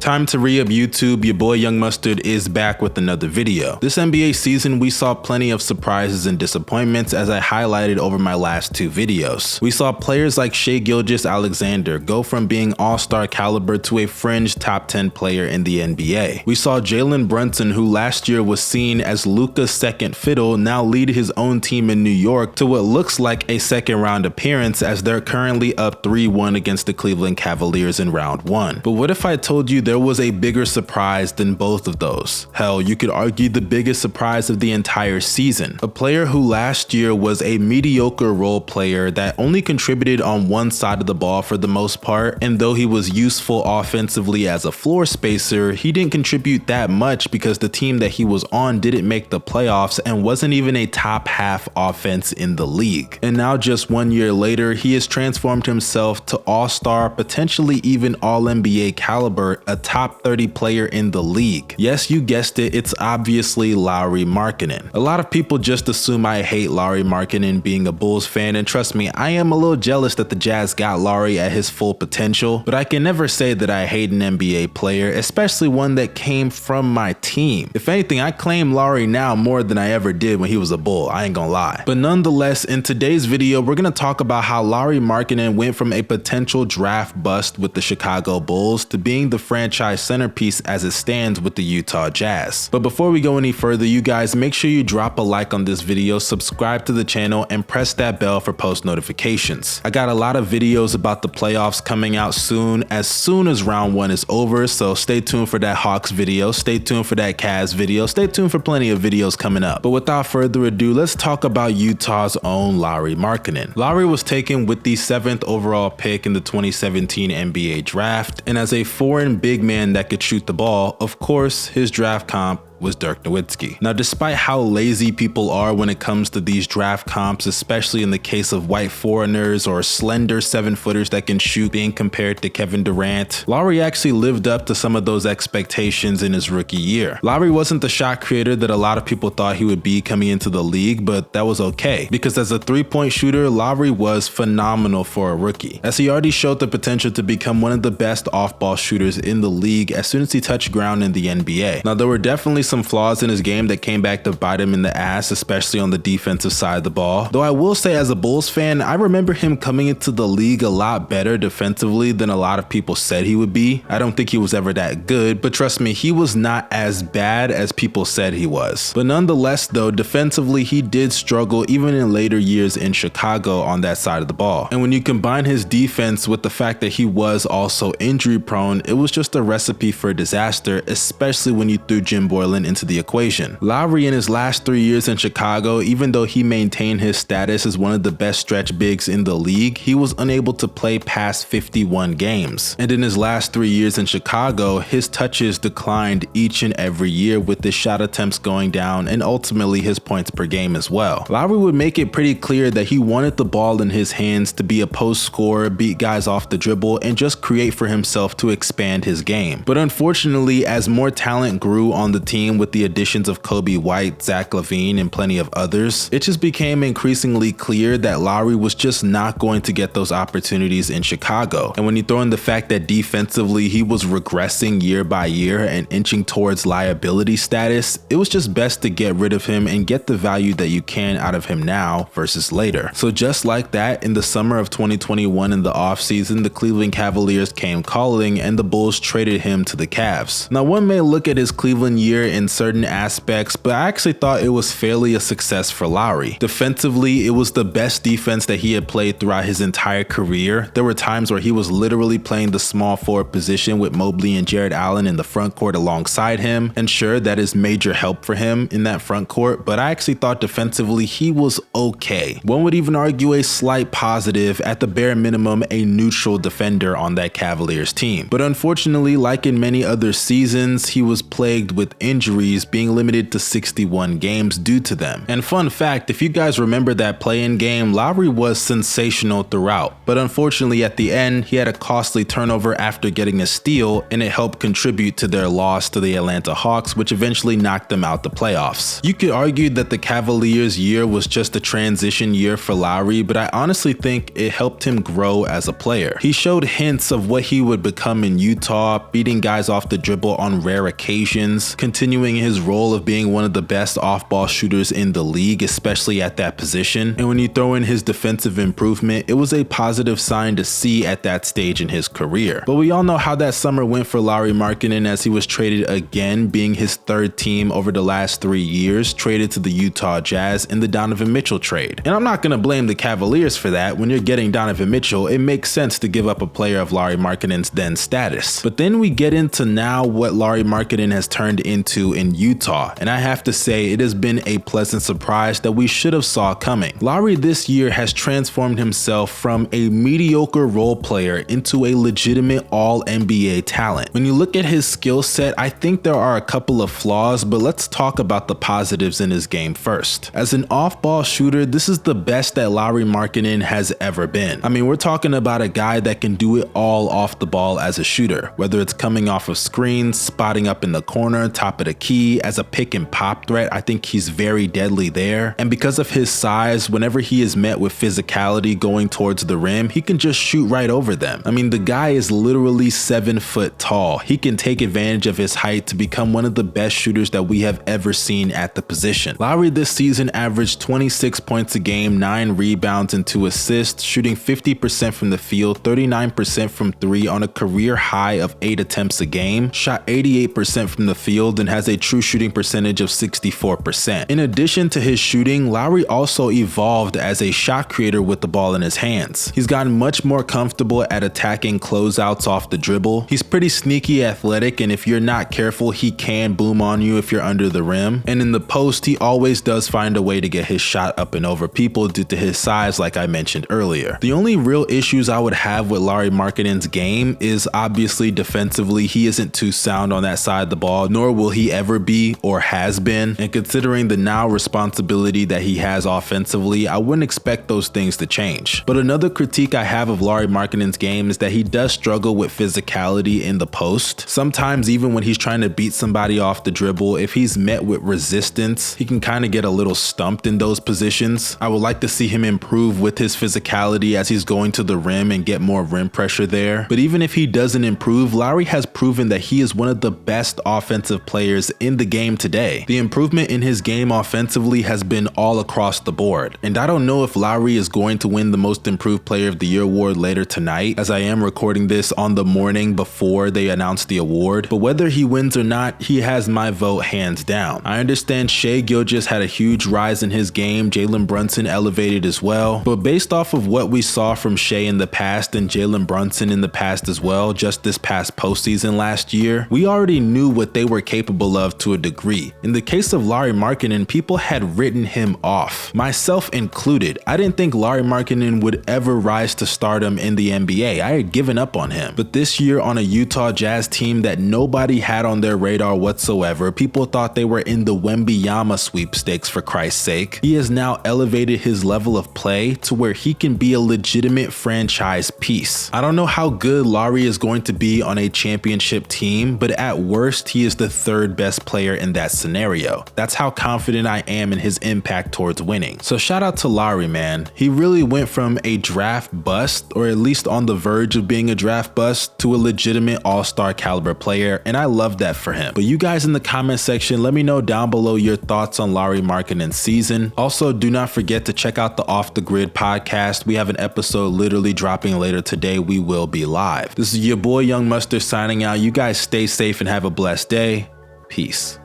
Time to re-up YouTube, your boy Young Mustard is back with another video. This NBA season we saw plenty of surprises and disappointments as I highlighted over my last two videos. We saw players like Shai Gilgeous-Alexander go from being all-star caliber to a fringe top 10 player in the NBA. We saw Jalen Brunson, who last year was seen as Luka's second fiddle, now lead his own team in New York to what looks like a second round appearance as they're currently up 3-1 against the Cleveland Cavaliers in round 1. But what if I told you there was a bigger surprise than both of those? Hell, you could argue the biggest surprise of the entire season. A player who last year was a mediocre role player that only contributed on one side of the ball for the most part, and though he was useful offensively as a floor spacer, he didn't contribute that much because the team that he was on didn't make the playoffs and wasn't even a top half offense in the league. And now just 1 year later, he has transformed himself to all-star, potentially even all-NBA caliber, a top 30 player in the league. Yes, you guessed it, it's obviously Lauri Markkanen. A lot of people just assume I hate Lauri Markkanen being a Bulls fan, and trust me, I am a little jealous that the Jazz got Lauri at his full potential, but I can never say that I hate an NBA player, especially one that came from my team. If anything, I claim Lauri now more than I ever did when he was a Bull, I ain't gonna lie. But nonetheless, in today's video, we're gonna talk about how Lauri Markkanen went from a potential draft bust with the Chicago Bulls to being the franchise centerpiece as it stands with the Utah Jazz. But before we go any further, you guys, make sure you drop a like on this video, subscribe to the channel, and press that bell for post notifications. I got a lot of videos about the playoffs coming out soon as round 1 is over, so stay tuned for that Hawks video, stay tuned for that Cavs video, stay tuned for plenty of videos coming up. But without further ado, let's talk about Utah's own Lauri Markkanen. Lauri was taken with the 7th overall pick in the 2017 NBA draft, and as a foreign big man that could shoot the ball, of course, his draft comp was Dirk Nowitzki. Now, despite how lazy people are when it comes to these draft comps, especially in the case of white foreigners or slender 7-footers that can shoot being compared to Kevin Durant, Lauri actually lived up to some of those expectations in his rookie year. Lauri wasn't the shot creator that a lot of people thought he would be coming into the league, but that was okay, because as a three-point shooter, Lauri was phenomenal for a rookie, as he already showed the potential to become one of the best off-ball shooters in the league as soon as he touched ground in the NBA. Now, there were definitely some flaws in his game that came back to bite him in the ass, especially on the defensive side of the ball. Though I will say, as a Bulls fan, I remember him coming into the league a lot better defensively than a lot of people said he would be. I don't think he was ever that good, but trust me, he was not as bad as people said he was. But nonetheless though, defensively he did struggle even in later years in Chicago on that side of the ball. And when you combine his defense with the fact that he was also injury prone, it was just a recipe for disaster, especially when you threw Jim Boylen into the equation. Lauri in his last 3 years in Chicago, even though he maintained his status as one of the best stretch bigs in the league, he was unable to play past 51 games. And in his last 3 years in Chicago, his touches declined each and every year, with his shot attempts going down and ultimately his points per game as well. Lauri would make it pretty clear that he wanted the ball in his hands to be a post scorer, beat guys off the dribble, and just create for himself to expand his game. But unfortunately, as more talent grew on the team with the additions of Kobe White, Zach LaVine, and plenty of others, it just became increasingly clear that Lauri was just not going to get those opportunities in Chicago. And when you throw in the fact that defensively he was regressing year by year and inching towards liability status, it was just best to get rid of him and get the value that you can out of him now versus later. So just like that, in the summer of 2021 in the offseason, the Cleveland Cavaliers came calling and the Bulls traded him to the Cavs. Now, one may look at his Cleveland year in certain aspects, but I actually thought it was fairly a success for Lauri. Defensively, it was the best defense that he had played throughout his entire career. There were times where he was literally playing the small forward position with Mobley and Jared Allen in the front court alongside him, and sure, that is major help for him in that front court, but I actually thought defensively he was okay. One would even argue a slight positive, at the bare minimum a neutral defender on that Cavaliers team. But unfortunately, like in many other seasons, he was plagued with injuries, being limited to 61 games due to them. And fun fact, if you guys remember that play-in game, Lowry was sensational throughout, but unfortunately at the end, he had a costly turnover after getting a steal, and it helped contribute to their loss to the Atlanta Hawks, which eventually knocked them out the playoffs. You could argue that the Cavaliers' year was just a transition year for Lowry, but I honestly think it helped him grow as a player. He showed hints of what he would become in Utah, beating guys off the dribble on rare occasions, continuing his role of being one of the best off-ball shooters in the league, especially at that position. And when you throw in his defensive improvement, it was a positive sign to see at that stage in his career. But we all know how that summer went for Lauri Markkanen, as he was traded again, being his third team over the last 3 years, traded to the Utah Jazz in the Donovan Mitchell trade. And I'm not going to blame the Cavaliers for that. When you're getting Donovan Mitchell, it makes sense to give up a player of Lauri Markkanen's then status. But then we get into now what Lauri Markkanen has turned into in Utah, and I have to say it has been a pleasant surprise that we should have saw coming. Lauri this year has transformed himself from a mediocre role player into a legitimate all-NBA talent. When you look at his skill set, I think there are a couple of flaws, but let's talk about the positives in his game first. As an off-ball shooter, this is the best that Lauri Markkanen has ever been. I mean, we're talking about a guy that can do it all off the ball as a shooter, whether it's coming off of screens, spotting up in the corner, top of the key, as a pick and pop threat. I think he's very deadly there. And because of his size, whenever he is met with physicality going towards the rim, he can just shoot right over them. I mean, the guy is literally 7 foot tall. He can take advantage of his height to become one of the best shooters that we have ever seen at the position. Lauri this season averaged 26 points a game, 9 rebounds and 2 assists, shooting 50% from the field, 39% from 3 on a career high of 8 attempts a game, shot 88% from the field, and has a true shooting percentage of 64%. In addition to his shooting, Lauri also evolved as a shot creator with the ball in his hands. He's gotten much more comfortable at attacking closeouts off the dribble. He's pretty sneaky athletic, and if you're not careful, he can boom on you if you're under the rim. And in the post, he always does find a way to get his shot up and over people due to his size, like I mentioned earlier. The only real issues I would have with Lauri Markkanen's game is obviously defensively. He isn't too sound on that side of the ball, nor will he ever be or has been. And considering the now responsibility that he has offensively, I wouldn't expect those things to change. But another critique I have of Lauri Markkanen's game is that he does struggle with physicality in the post. Sometimes even when he's trying to beat somebody off the dribble, if he's met with resistance, he can kind of get a little stumped in those positions. I would like to see him improve with his physicality as he's going to the rim and get more rim pressure there. But even if he doesn't improve, Lauri has proven that he is one of the best offensive players in the game today. The improvement in his game offensively has been all across the board. And I don't know if Lauri is going to win the Most Improved Player of the Year award later tonight, as I am recording this on the morning before they announce the award. But whether he wins or not, he has my vote hands down. I understand Shai Gilgeous had a huge rise in his game. Jalen Brunson elevated as well. But based off of what we saw from Shai in the past and Jalen Brunson in the past as well, just this past postseason last year, we already knew what they were capable of to a degree. In the case of Lauri Markkanen, people had written him off, myself included. I didn't think Lauri Markkanen would ever rise to stardom in the NBA. I had given up on him. But this year on a Utah Jazz team that nobody had on their radar whatsoever, people thought they were in the Wembanyama sweepstakes, for Christ's sake. He has now elevated his level of play to where he can be a legitimate franchise piece. I don't know how good Lauri is going to be on a championship team, but at worst, he is the 3rd best player in that scenario. That's how confident I am in his impact towards winning. So shout out to Lauri, man. He really went from a draft bust, or at least on the verge of being a draft bust, to a legitimate all-star caliber player, and I love that for him. But you guys in the comment section, let me know down below your thoughts on Lauri Markkanen's season. Also, do not forget to check out the Off the Grid podcast. We have an episode literally dropping later today. We will be live. This is your boy Young Mustard signing out. You guys stay safe and have a blessed day. Peace.